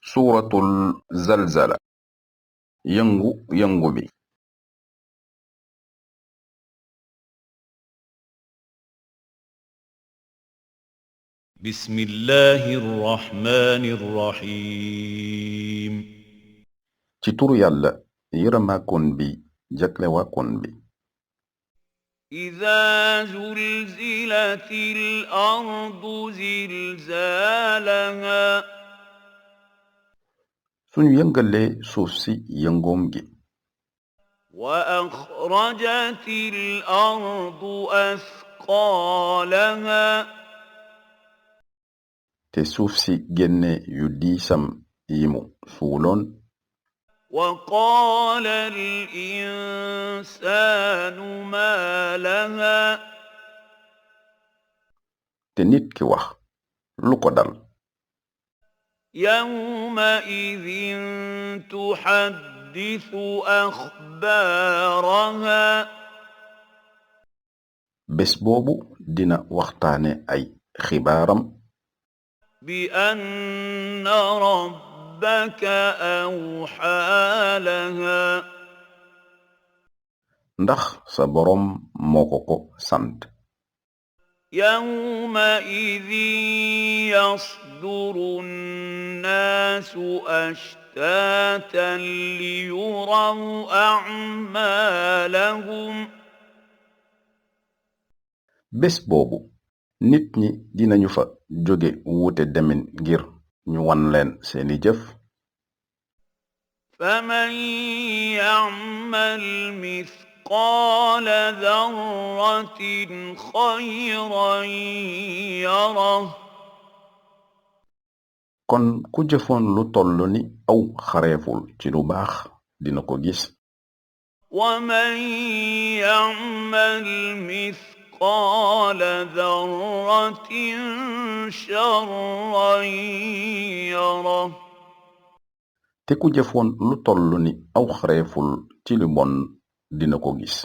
Suratul Zalzala. Yëngu yëngu bi. بسم الله الرحمن الرحيم Ci turu Yàlla yërëmaakoon bi jaglewaakoon bi. إذا زلزلت الأرض زلزالها Suñu yëngalee suuf si yëngoom gi. وأخرجت الأرض أثقالها Te suuf si génne yu diisam yi mu suuloon. وقال الإنسان ما لها Te nit ki wax lu ko dal. يومئذ تحدث أخبارها Bés boobu dina waxtaane ay xibaaram. بأن ربك أوحى لها Ndax sa boroom moo ko sant. يومئذ يصدر الناس أشتاتا ليروا أعمالهم Bés boobu nit ñi dinañu fa jóge wuute demin ngir ñu wan leen seeni jëf. فمن يعمل مثقال ذرة خيرا يره Kon ku jëfoon lu tollu ni aw xareeful ci lu baax dina ko gis. ومن يعمل مثقال ذرة شرا يره te ku jëfoon lu tollu ni aw xareeful ci lu bon dina ko gis.